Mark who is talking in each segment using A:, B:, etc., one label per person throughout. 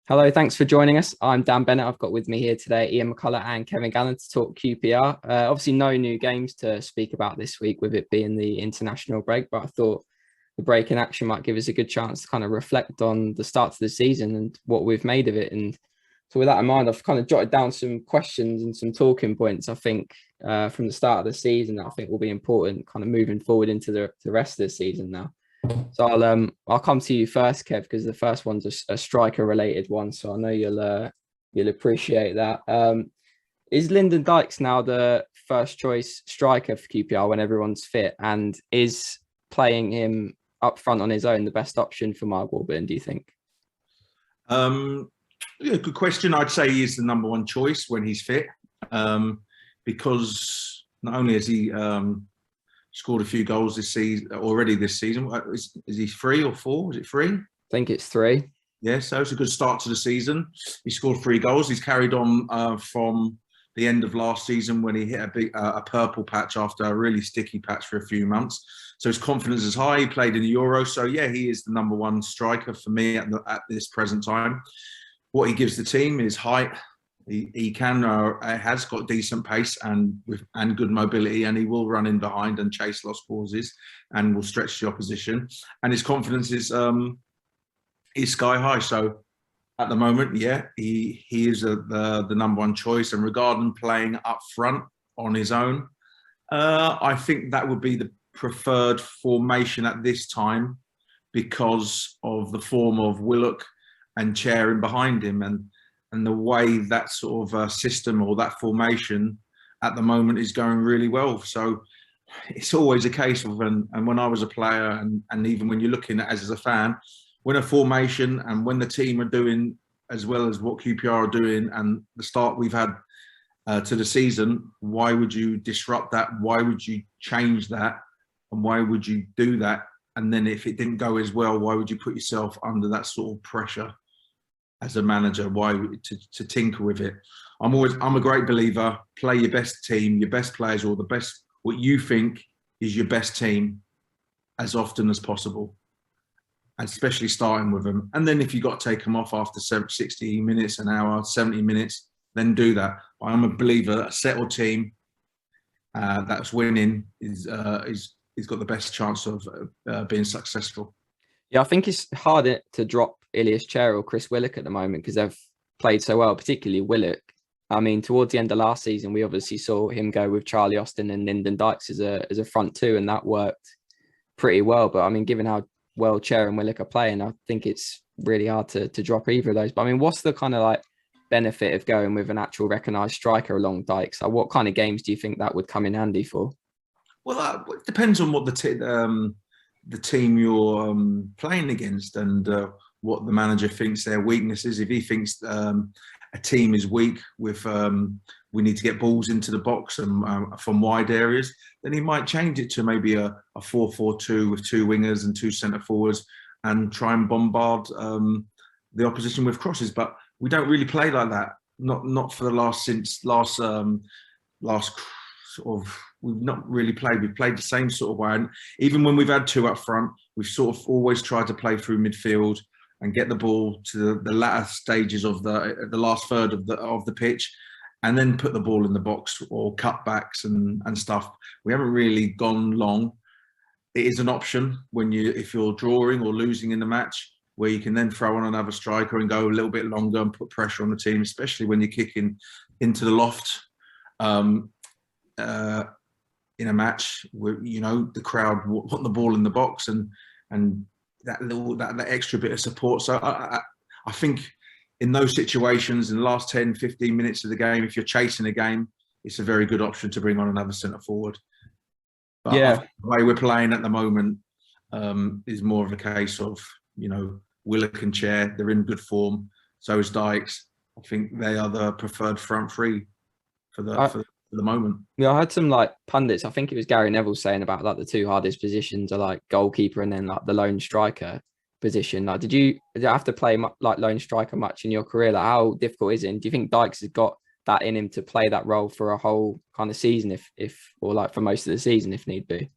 A: Hello, thanks for joining us. I'm Dan Bennett. I've got with me here today Ian McCullough and Kevin Gallen to talk QPR. Obviously, no new games to speak about this week with it being the international break, but I thought the break in action might give us a good chance to kind of reflect on the start to the season and what we've made of it. And so with that in mind, I've kind of jotted down some questions and some talking points, I think, from the start of the season that I think will be important kind of moving forward into the rest of the season now. So I'll come to you first, Kev, because the first one's a striker related one. So I know you'll appreciate that. Is Lyndon Dykes now the first choice striker for QPR when everyone's fit? And is playing him up front on his own the best option for Mark Warburton, do you think?
B: Yeah, good question. I'd say he is the number one choice when he's fit, because not only has he scored a few goals this season already. This season, is he 3 or 4? Is it 3?
A: I think it's 3.
B: Yeah, so it's a good start to the season. He scored 3 goals. He's carried on from the end of last season when he hit a purple patch after a really sticky patch for a few months. So his confidence is high. He played in the Euro, so yeah, he is the number one striker for me at this present time. What he gives the team is height. He has got decent pace and good mobility, and he will run in behind and chase lost causes and will stretch the opposition. And his confidence is sky high. So at the moment, yeah, he is the number one choice. And regarding playing up front on his own, I think that would be the preferred formation at this time because of the form of Willock and Chair behind him and the way that sort of system or that formation at the moment is going really well. So it's always a case of, and when I was a player and even when you're looking at as a fan, when a formation and when the team are doing as well as what QPR are doing and the start we've had to the season, why would you disrupt that? Why would you change that? And why would you do that? And then if it didn't go as well, why would you put yourself under that sort of pressure? As a manager, why to tinker with it? I'm a great believer. Play your best team, your best players, or the best what you think is your best team as often as possible, especially starting with them. And then if you got to take them off after 60 minutes, an hour, 70 minutes, then do that. But I'm a believer. A settled team that's winning is got the best chance of being successful.
A: Yeah, I think it's harder to drop Ilias Chair or Chris Willock at the moment because they've played so well, particularly Willock. I mean, towards the end of last season, we obviously saw him go with Charlie Austin and Lyndon Dykes as a front two, and that worked pretty well. But I mean, given how well Chair and Willock are playing, I think it's really hard to drop either of those. But I mean, what's the kind of like benefit of going with an actual recognised striker along Dykes? Like, what kind of games do you think that would come in handy for?
B: Well, it depends on what the team you're playing against and what the manager thinks their weakness is. If he thinks a team is weak with we need to get balls into the box and from wide areas, then he might change it to maybe a 4-4-2 with 2 wingers and 2 centre forwards and try and bombard the opposition with crosses. But we don't really play like that. Not for the last sort of. We've not really played. We've played the same sort of way. And even when we've had 2 up front, we've sort of always tried to play through midfield and get the ball to the latter stages of the last third of the pitch, and then put the ball in the box or cutbacks and stuff. We haven't really gone long. It is an option if you're drawing or losing in the match, where you can then throw on another striker and go a little bit longer and put pressure on the team, especially when you're kicking into the loft. In a match where the crowd want the ball in the box and that extra bit of support. So I think in those situations, in the last 10, 15 minutes of the game, if you're chasing a game, it's a very good option to bring on another centre forward. But yeah, the way we're playing at the moment is more of a case of Willock and Chair. They're in good form. So is Dykes. I think they are the preferred front three for the moment.
A: Yeah, I had some like pundits. I think it was Gary Neville saying about like the 2 hardest positions are like goalkeeper and then like the lone striker position. Like, did you have to play like lone striker much in your career? Like, how difficult is it? And do you think Dykes has got that in him to play that role for a whole kind of season, if or like for most of the season, if need be?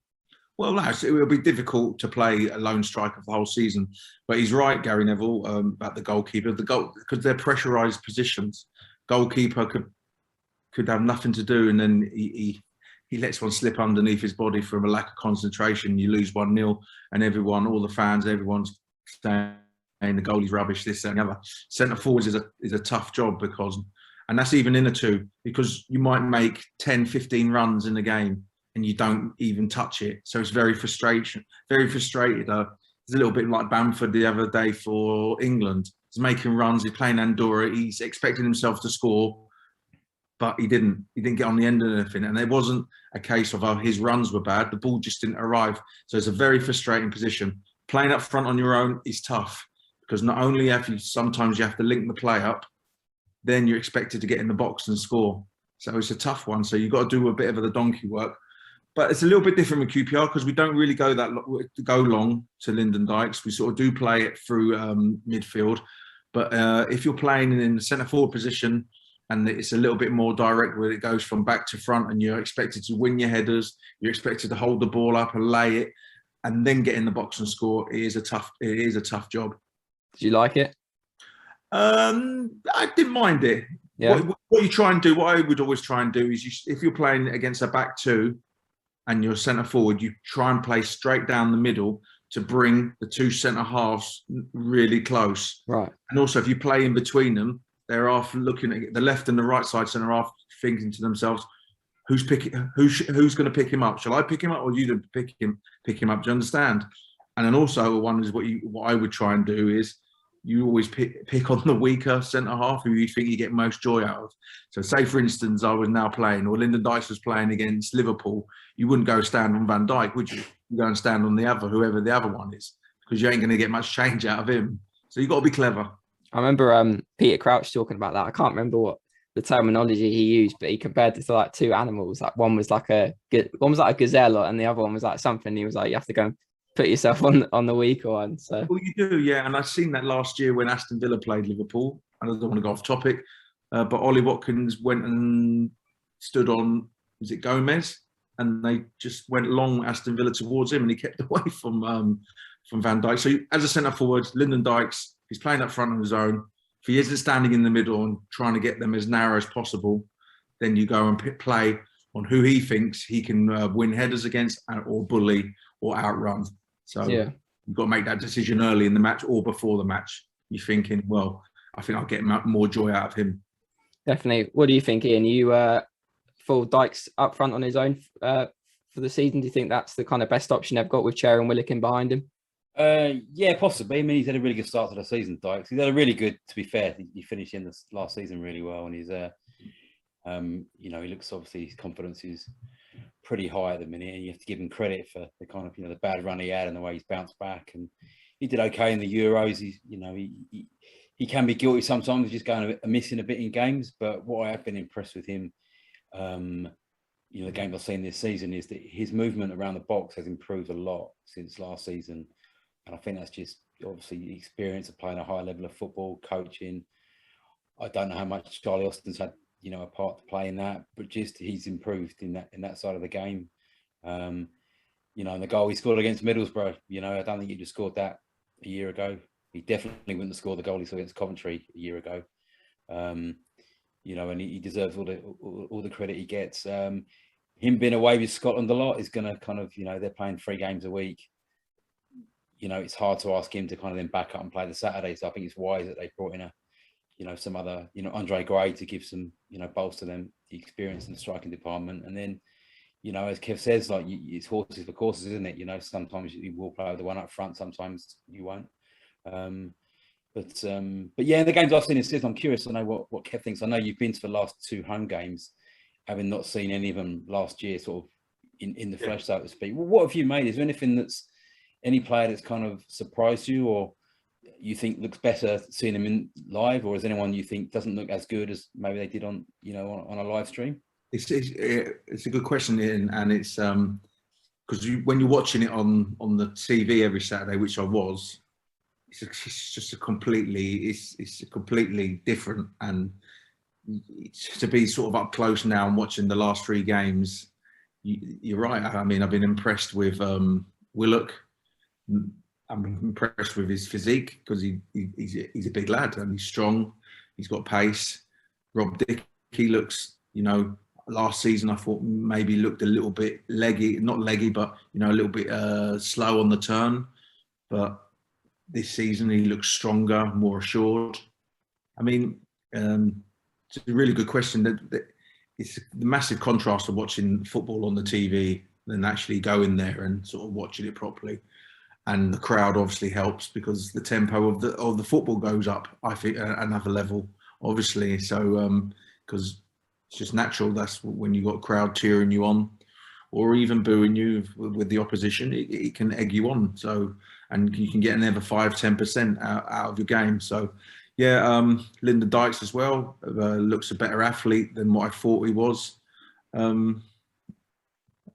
B: Well, no, it will be difficult to play a lone striker for the whole season. But he's right, Gary Neville, about the goalkeeper. Because they're pressurised positions. Goalkeeper could have nothing to do, and then he lets one slip underneath his body from a lack of concentration. You lose 1-0, and everyone, all the fans, everyone's saying the goalie's rubbish, this, that, and the other. Centre forwards is a tough job and that's even in a two, because you might make 10, 15 runs in a game and you don't even touch it. So it's very frustrated. It's a little bit like Bamford the other day for England. He's making runs, he's playing Andorra, he's expecting himself to score, but he didn't get on the end of anything. And it wasn't a case of, his runs were bad, the ball just didn't arrive. So it's a very frustrating position. Playing up front on your own is tough, because not only sometimes you have to link the play up, then you're expected to get in the box and score. So it's a tough one. So you've got to do a bit of the donkey work. But it's a little bit different with QPR, because we don't really go long to Lyndon Dykes. We sort of do play it through midfield. But if you're playing in the centre forward position, and it's a little bit more direct, where it goes from back to front, and you're expected to win your headers, you're expected to hold the ball up and lay it, and then get in the box and score. It is a tough job.
A: Did you like it?
B: I didn't mind it.
A: Yeah.
B: What you try and do, what I would always try and do is, if you're playing against a back two and you're centre forward, you try and play straight down the middle to bring the two centre halves really close.
A: Right.
B: And also, if you play in between them, they're off looking at the left and the right side centre half, thinking to themselves, who's going to pick him up? Shall I pick him up, or you pick him up? Do you understand? And then also, one is what I would try and do is, you always pick on the weaker centre half who you think you get most joy out of. So say, for instance, I was now playing, or Lyndon Dykes was playing against Liverpool, you wouldn't go stand on Van Dijk, would you? You go and stand on whoever the other one is, because you ain't going to get much change out of him. So you've got to be clever. I
A: remember Peter Crouch talking about that. I can't remember what the terminology he used, but he compared it to like two animals. Like one was like a gazelle, and the other one was like something. He was like, you have to go and put yourself on the weaker one. So
B: well, you do, yeah. And I've seen that last year when Aston Villa played Liverpool. I don't want to go off topic, but Ollie Watkins went and stood on, was it Gomez? And they just went long Aston Villa towards him, and he kept away from Van Dijk. So as a centre forward, Lyndon Dykes, he's playing up front on his own. If he isn't standing in the middle and trying to get them as narrow as possible, then you go and play on who he thinks he can win headers against, or bully, or outrun. So yeah, you've got to make that decision early in the match or before the match. You're thinking, well, I think I'll get more joy out of him.
A: Definitely. What do you think, Ian? You full Dykes up front on his own for the season? Do you think that's the kind of best option they've got with Cher and Willikin behind him?
C: Yeah, possibly. I mean, he's had a really good start to the season, Dykes. He's had a really good, to be fair, he finished in this last season really well, and he's he looks, obviously his confidence is pretty high at the minute, and you have to give him credit for the kind of the bad run he had and the way he's bounced back. And he did okay in the Euros. He can be guilty sometimes of just going missing a bit in games, but what I have been impressed with him, the games I've seen this season, is that his movement around the box has improved a lot since last season, and I think that's just obviously the experience of playing a high level of football, coaching. I don't know how much Charlie Austin's had a part to play in that, but just he's improved in that side of the game. And the goal he scored against Middlesbrough, I don't think he'd have scored that a year ago. He definitely wouldn't have scored the goal he scored against Coventry a year ago. And he deserves all the credit he gets. Him being away with Scotland a lot is going to kind of, they're playing 3 games a week. It's hard to ask him to kind of then back up and play the Saturday. So I think it's wise that they brought in some other, Andre Gray to give some, bolster them the experience in the striking department. And then, as Kev says, like it's horses for courses, isn't it? Sometimes you will play with the one up front, sometimes you won't. But yeah, in the games I've seen in season, I'm curious to know what Kev thinks. I know you've been to the last 2 home games, having not seen any of them last year, sort of in the flesh, so to speak. What have you made? Is there anything any player that's kind of surprised you, or you think looks better seeing them in live, or is anyone you think doesn't look as good as maybe they did on on a live stream?
B: It's a good question, Ian, and it's because when you're watching it on the TV every Saturday, which I was, it's just completely different, and to be sort of up close now and watching the last 3 games, you're right. I mean, I've been impressed with Willock. I'm impressed with his physique because he's a big lad and he's strong. He's got pace. Rob Dickie looks, last season I thought maybe looked a little bit leggy, not leggy, but a little bit slow on the turn. But this season he looks stronger, more assured. I mean, it's a really good question. It's the massive contrast of watching football on the TV than actually going there and sort of watching it properly. And the crowd obviously helps because the tempo of the football goes up, I think, at another level, obviously. So because it's just natural. That's when you got a crowd cheering you on, or even booing you with the opposition. It can egg you on. So and you can get another 5-10% out of your game. So yeah, Lyndon Dykes as well looks a better athlete than what I thought he was. I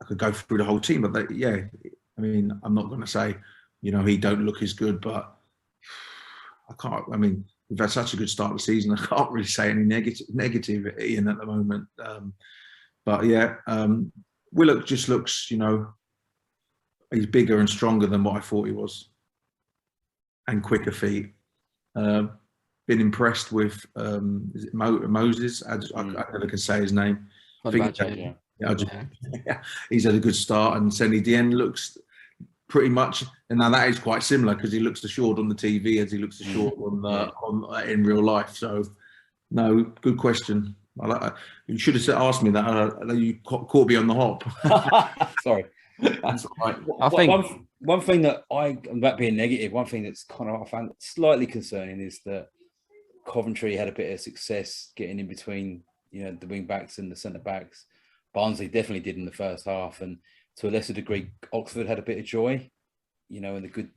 B: could go through the whole team, but yeah, I mean, I'm not going to say, he don't look as good, but I can't. I mean, we've had such a good start of the season. I can't really say any negative Ian at the moment. But yeah, Willock just looks, he's bigger and stronger than what I thought he was, and quicker feet. Been impressed with is it Moses? I never can say his name. He's had a good start, and Senny Dien looks pretty much, and now that is quite similar because he looks assured on the TV as he looks assured in real life. So, no, good question. You should have asked me that. You caught me on the hop.
C: Sorry.
B: That's all right.
A: I think
C: one thing that about being negative, one thing that's kind of I found slightly concerning is that Coventry had a bit of success getting in between, the wing backs and the centre backs. Barnsley definitely did in the first half, and to a lesser degree, Oxford had a bit of joy, in the good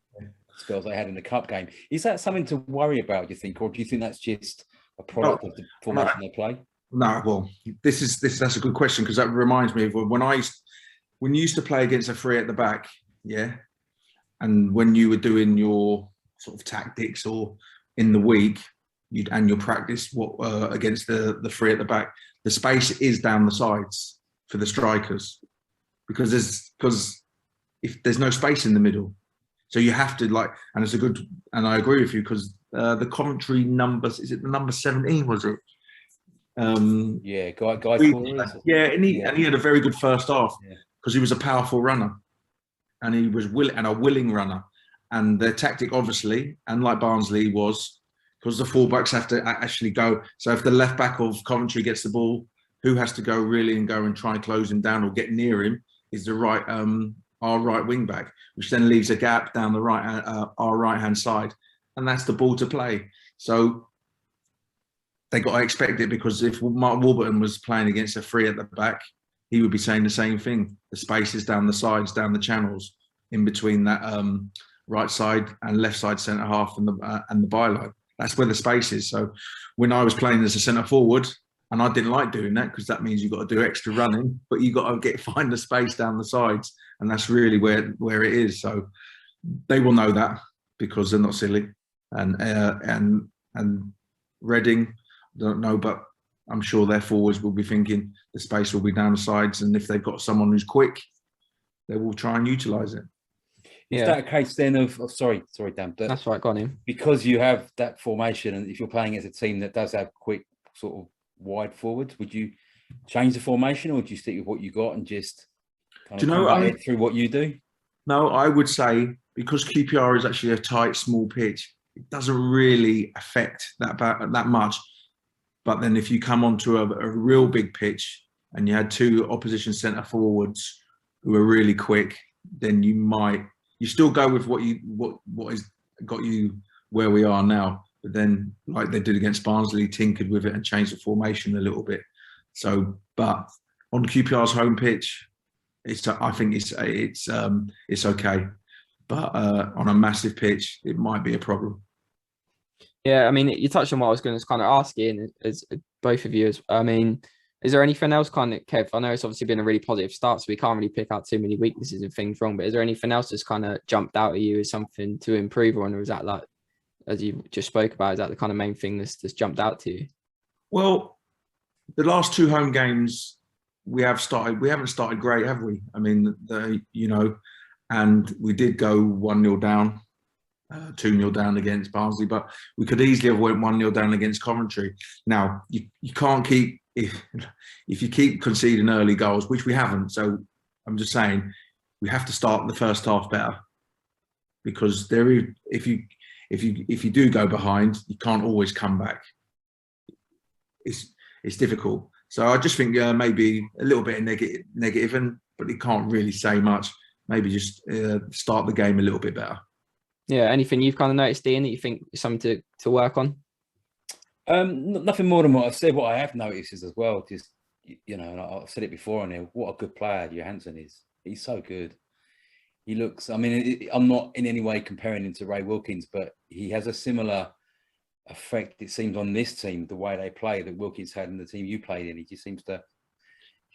C: spells they had in the cup game. Is that something to worry about, do you think, or do you think that's just a product of the formation they play?
B: No, well, that's a good question because that reminds me of when you used to play against a three at the back, yeah, and when you were doing your sort of tactics or in the week, and your practice against the three at the back, the space is down the sides for the strikers because if there's no space in the middle, so you have to and I agree with you because the Coventry numbers, is it the number 17 was it?
C: Yeah, guy.
B: Yeah, and he had a very good first half because he was a powerful runner, and he was a willing runner, and their tactic obviously, and like Barnsley was, because the fullbacks have to actually go. So if the left back of Coventry gets the ball, who has to go really and go and try and close him down or get near him is the our right wing back, which then leaves a gap down the our right hand side, and that's the ball to play. So they got to expect it because if Mark Warburton was playing against a three at the back, he would be saying the same thing. The spaces down the sides, down the channels, in between that right side and left side centre half and the byline. That's where the space is. So when I was playing as a centre forward, and I didn't like doing that because that means you've got to do extra running, but you've got to find the space down the sides, and that's really where it is. So they will know that because they're not silly. And Reading, don't know, but I'm sure their forwards will be thinking the space will be down the sides, and if they've got someone who's quick, they will try and utilise it.
C: Is that a case then of sorry, Dan?
A: That's right, go on in.
C: Because you have that formation, and if you're playing as a team that does have quick sort of wide forwards, would you change the formation, or do you stick with what you got and just through what you do?
B: No, I would say because QPR is actually a tight, small pitch, it doesn't really affect that much. But then if you come onto a real big pitch and you had two opposition centre forwards who are really quick, then you still go with what has got you where we are now. But then, like they did against Barnsley, tinkered with it and changed the formation a little bit. So, but on QPR's home pitch, I think it's okay. But on a massive pitch, it might be a problem.
A: Yeah, I mean, you touched on what I was going to kind of ask Ian, as both of you. I mean, is there anything else kind of, Kev? I know it's obviously been a really positive start, so we can't really pick out too many weaknesses and things wrong, but is there anything else that's kind of jumped out at you as something to improve on, or is that, like, as you just spoke about, is that the kind of main thing that's jumped out to you?
B: Well, the last two home games, we haven't started great, have we? I mean, and we did go 1-0 down, 2-0 down against Barnsley, but we could easily have went 1-0 down against Coventry. Now, you can't keep, if you keep conceding early goals, which we haven't. So I'm just saying, we have to start the first half better, because if you do go behind, you can't always come back. It's difficult. So I just think maybe a little bit of negative, but it can't really say much. Maybe just start the game a little bit better.
A: Yeah. Anything you've kind of noticed, Ian, that you think is something to work on?
C: Nothing more than what I've said. What I have noticed is as well, just, and I've said it before on here, what a good player Johansen is. He's so good. He looks, I mean, I'm not in any way comparing him to Ray Wilkins, but he has a similar effect, it seems, on this team, the way they play, that Wilkins had in the team you played in. He just seems to,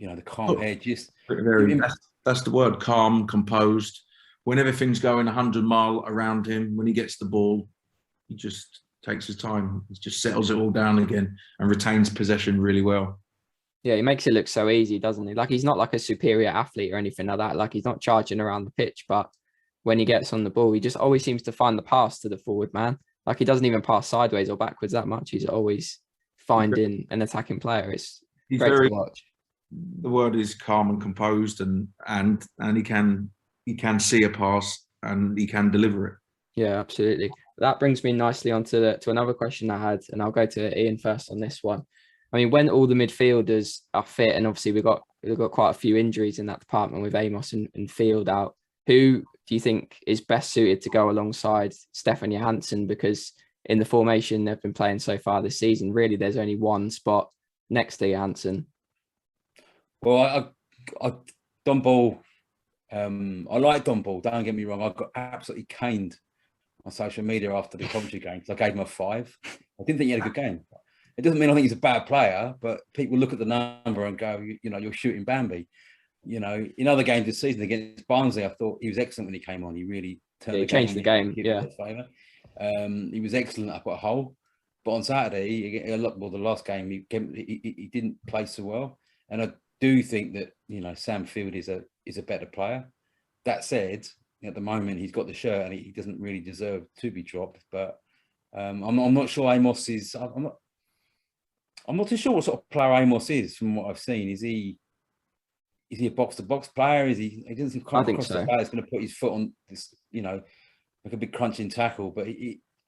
C: the calm head, just...
B: That's the word, calm, composed. When everything's going 100 miles around him, when he gets the ball, he just takes his time. He just settles it all down again and retains possession really well.
A: Yeah, he makes it look so easy, doesn't he? Like, he's not like a superior athlete or anything like that. Like, he's not charging around the pitch, but when he gets on the ball, he just always seems to find the pass to the forward man. Like, he doesn't even pass sideways or backwards that much. He's always finding an attacking player. It's great to watch.
B: The word is calm and composed, and he can see a pass and he can deliver it.
A: Yeah, absolutely. That brings me nicely on to another question I had, and I'll go to Ian first on this one. I mean, when all the midfielders are fit, and obviously we've got quite a few injuries in that department with Amos and Field out, who do you think is best suited to go alongside Stefan Johansen? Because in the formation they've been playing so far this season, really there's only one spot next to Johansen.
C: Well, Don Ball, I like Don Ball, don't get me wrong. I got absolutely caned on social media after the Coventry game because I gave him a 5. I didn't think he had a good game. It doesn't mean I think he's a bad player, but people look at the number and go, you're shooting Bambi. In other games this season against Barnsley, I thought he was excellent when he came on. He really
A: changed the game. Yeah.
C: He was excellent up at Hull. But on Saturday, the last game, he didn't play so well. And I do think that, Sam Field is a better player. That said, at the moment, he's got the shirt and he doesn't really deserve to be dropped. But I'm not sure Amos is... I'm not too sure what sort of player Amos is from what I've seen. Is he a box-to-box player? He doesn't come across the player that's going to put his foot on this, like a big crunching tackle. But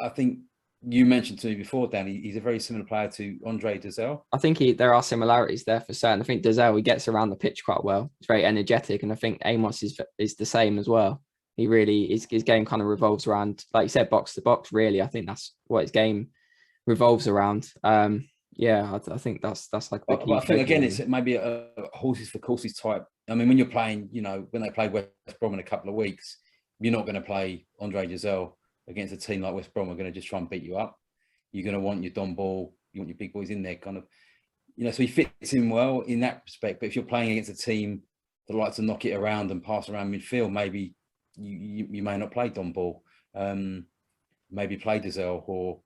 C: I think you mentioned to me before, Dan, he's a very similar player to Andre Dysel.
A: I think there are similarities there for certain. I think Dysel, he gets around the pitch quite well. He's very energetic, and I think Amos is the same as well. He really, his game kind of revolves around, like you said, box-to-box, really. I think that's what his game revolves around. Yeah, I think that's like the key.
C: But I think again, it's maybe a horses for courses type. I mean, when you're playing, when they play West Brom in a couple of weeks, you're not going to play Andre Dysel against a team like West Brom. Are going to just try and beat you up. You're going to want your Don Ball, you want your big boys in there, kind of. So he fits in well in that respect. But if you're playing against a team that likes to knock it around and pass around midfield, maybe you may not play Don Ball. Maybe play Dysel or.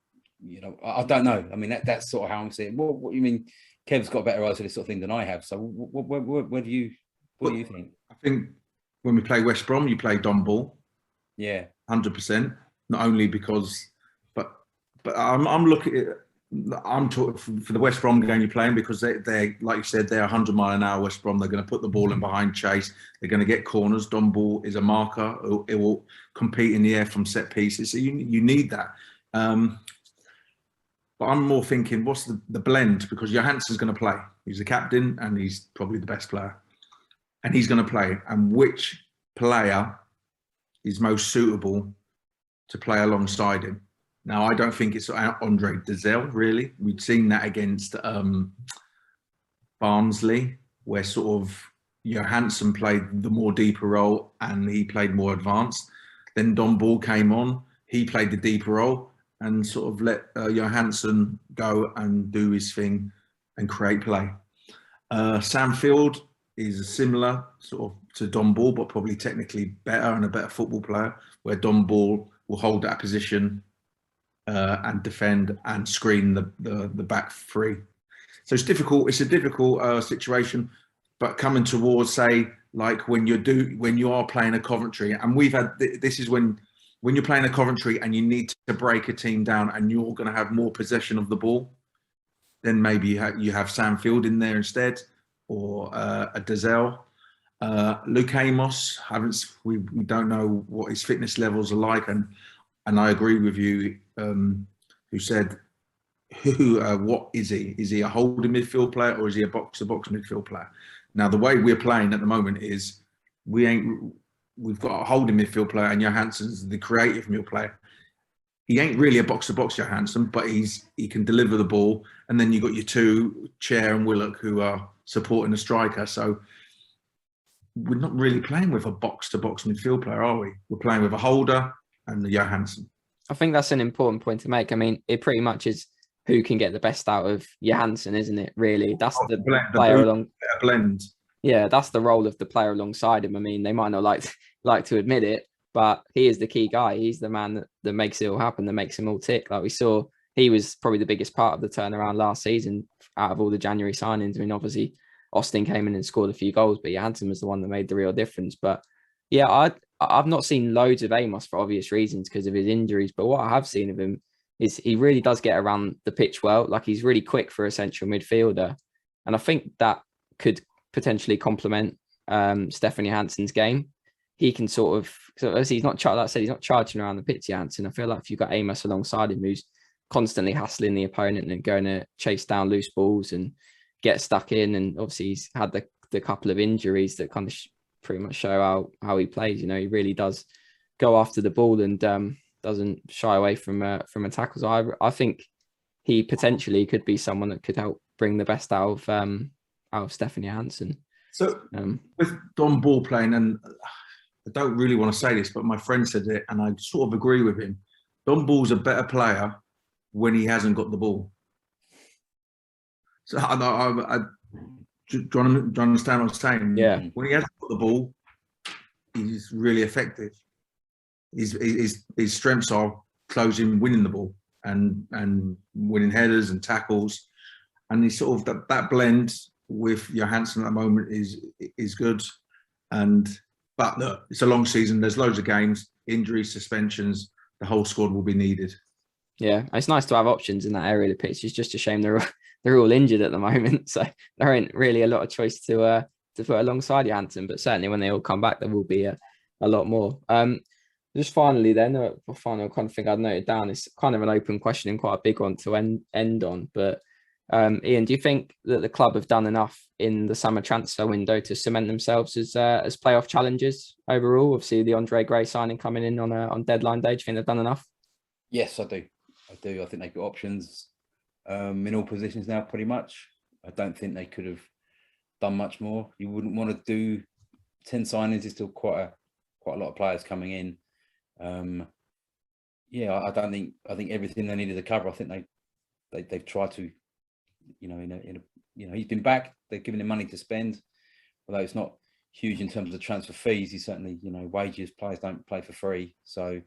C: I don't know. I mean, that's sort of how I'm seeing it. What you mean? Kev's got better eyes for this sort of thing than I have. So, what do you think?
B: I think when we play West Brom, you play Don Ball.
C: Yeah,
B: 100%. Not only because, but I'm looking at. I'm talking for the West Brom game you're playing because they're like you said, they're 100 mile an hour. West Brom, they're going to put the ball in behind chase. They're going to get corners. Don Ball is a marker. It will compete in the air from set pieces. So you need that. But I'm more thinking, what's the blend? Because Johansen's going to play. He's the captain and he's probably the best player. And he's going to play. And which player is most suitable to play alongside him? Now, I don't think it's Andre Dysel, really. We'd seen that against Barnsley, where sort of Johansen played the more deeper role and he played more advanced. Then Don Ball came on. He played the deeper role and sort of let Johansen go and do his thing and create play. Sam Field is similar sort of to Don Ball, but probably technically better and a better football player, where Don Ball will hold that position and defend and screen the back three. So it's difficult. It's a difficult situation. but coming towards, say, like when you are playing a Coventry, and we've had this is when you're playing a Coventry and you need to break a team down and you're going to have more possession of the ball, then maybe you have Sam Field in there instead, or a Dazelle. Luke Amos, we don't know what his fitness levels are like, and I agree with you, who said, what is he? Is he a holding midfield player or is he a box-to-box midfield player? Now, the way we're playing at the moment is we've got a holding midfield player, and Johansen's the creative midfield player. He ain't really a box-to-box Johansen, but he can deliver the ball. And then you've got your two, Chair and Willock, who are supporting the striker. So we're not really playing with a box-to-box midfield player, are we? We're playing with a holder and the Johansen.
A: I think that's an important point to make. I mean, it pretty much is who can get the best out of Johansen, isn't it? Really, that's the player along.
B: Blend.
A: Yeah, that's the role of the player alongside him. I mean, they might not like to admit it, but he is the key guy. He's the man that makes it all happen, that makes him all tick. Like we saw, he was probably the biggest part of the turnaround last season out of all the January signings. I mean, obviously, Austin came in and scored a few goals, but Johansen was the one that made the real difference. But yeah, I've not seen loads of Amos for obvious reasons because of his injuries. But what I have seen of him is he really does get around the pitch well. Like he's really quick for a central midfielder. And I think that could potentially complement Stefan Johansen's game. He can sort of, so as he's not, like I said, he's not charging around the pitch, Johansen. I feel like if you've got Amos alongside him who's constantly hassling the opponent and going to chase down loose balls and get stuck in, and obviously he's had the couple of injuries that kind of pretty much show how he plays. You know, he really does go after the ball and doesn't shy away from a tackle. So I think he potentially could be someone that could help bring the best out of Stefan Johansen.
B: So with Don Ball playing, and I don't really want to say this, but my friend said it, and I sort of agree with him. Don Ball's a better player when he hasn't got the ball. So do you understand what I'm saying?
A: Yeah.
B: When he hasn't got the ball, he's really effective. His strengths are closing, winning the ball, and winning headers and tackles, and he's sort of that blend with Johansen at the moment is good. But look, it's a long season. There's loads of games, injuries, suspensions. The whole squad will be needed.
A: Yeah, it's nice to have options in that area of the pitch. It's just a shame they're all injured at the moment, so there ain't really a lot of choice to put alongside Johansen. But certainly when they all come back, there will be a lot more. Just finally, then, a final kind of thing I'd noted down. It's kind of an open question and quite a big one to end on. But Ian, do you think that the club have done enough in the summer transfer window to cement themselves as playoff challengers overall? Obviously, the Andre Gray signing coming in on deadline day. Do you think they've done enough?
C: Yes, I do. I think they've got options in all positions now, pretty much. I don't think they could have done much more. You wouldn't want to do 10 signings. There's still quite a lot of players coming in. I think everything they needed to cover. I think they've tried to, he's been back. They're giving him money to spend, although it's not huge in terms of transfer fees. He's certainly, wages. Players don't play for free. So,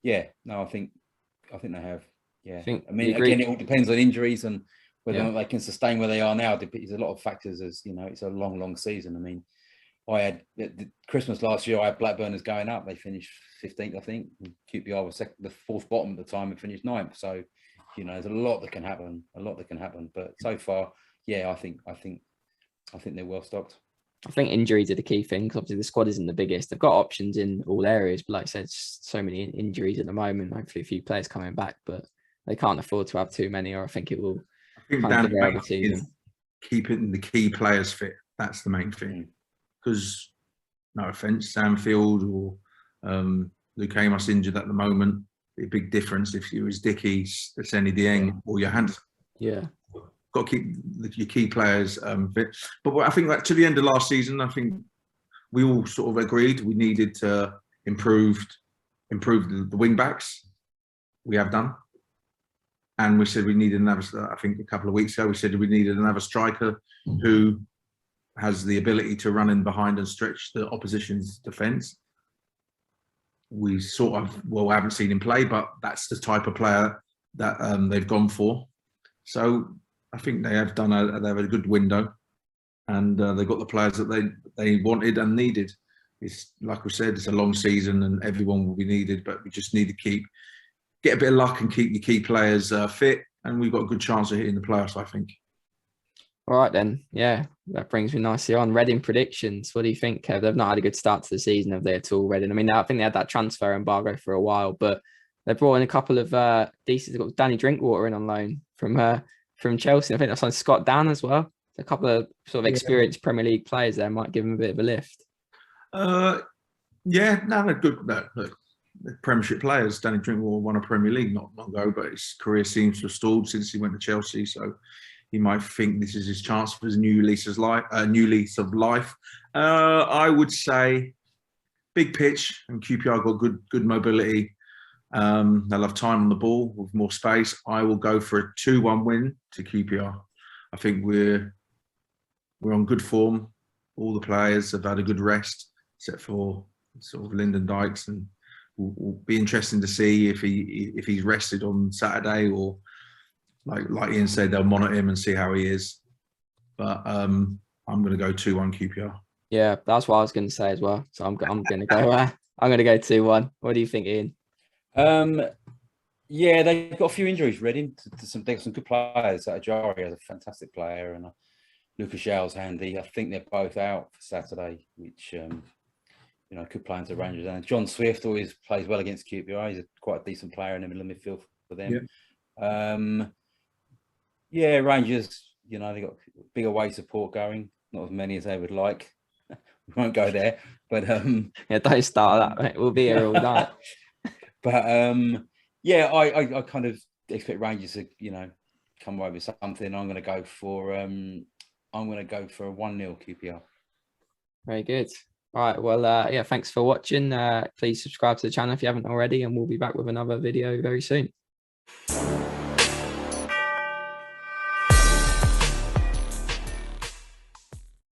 C: I think they have. Yeah, again, it all depends on injuries and whether or not they can sustain where they are now. There's a lot of factors, as it's a long season. I mean, I had Christmas last year. I had Blackburners going up. They finished 15th, I think. QPR was the fourth bottom at the time and finished 9th. So, there's a lot that can happen. But so far, I think they're well stocked.
A: I think injuries are the key thing, because obviously the squad isn't the biggest. They've got options in all areas, but like I said, so many injuries at the moment. Hopefully, a few players coming back, but they can't afford to have too many, or I think it will.
B: Is keeping the key players fit. That's the main thing. Because, no offence, Sam Field or Luke Amos injured at the moment. Be a big difference if you was Dickey, Seny Dieng, or Johansen.
A: Yeah.
B: Got to keep your key players fit. But I think that to the end of last season, I think we all sort of agreed we needed to improve the wing backs. We have done. And we said we needed another, I think a couple of weeks ago, we said we needed another striker who has the ability to run in behind and stretch the opposition's defence. We sort of, haven't seen him play, but that's the type of player that they've gone for. So I think they have done they have a good window. and they got the players that they wanted and needed. It's like we said, it's a long season, and everyone will be needed, but we just need to get a bit of luck and keep your key players fit, and we've got a good chance of hitting the playoffs, I think.
A: All right then, yeah, that brings me nicely on. Reading predictions. What do you think, Kev? They've not had a good start to the season, have they at all, Reading? I mean, I think they had that transfer embargo for a while, but they brought in a couple of decent. They've got Danny Drinkwater in on loan from Chelsea. I think that's on Scott Dan as well. A couple of sort of experienced Premier League players there might give them a bit of a lift.
B: Yeah, no, they're good. No, look, they're Premiership players. Danny Drinkwater won a Premier League not long ago, but his career seems to have stalled since he went to Chelsea. So he might think this is his chance for his new lease of life. I would say big pitch, and QPR got good mobility. They'll have time on the ball with more space. I will go for a 2-1 win to QPR. I think we're on good form. All the players have had a good rest, except for sort of Lyndon Dykes, and will be interesting to see if he's rested on Saturday, or like Ian said, they'll monitor him and see how he is. But I'm going to go 2-1 QPR.
A: Yeah, that's what I was going to say as well. So I'm going to go. I'm going to go 2-1. What do you think, Ian?
C: Yeah, they've got a few injuries. Reading they've got some good players. Ajari is a fantastic player, and Lucas Yale's handy. I think they're both out for Saturday, which could play into Rangers. And John Swift always plays well against QPR. He's quite a decent player in the middle of midfield for them. Yeah. Rangers. They've got big away support going. Not as many as they would like. We won't go there, but
A: yeah, don't start that, mate. We'll be here all night.
C: But I kind of expect Rangers to come away with something. I'm going to go for a 1-0 QPR.
A: Very good. All right. Well, thanks for watching. Please subscribe to the channel if you haven't already, and we'll be back with another video very soon.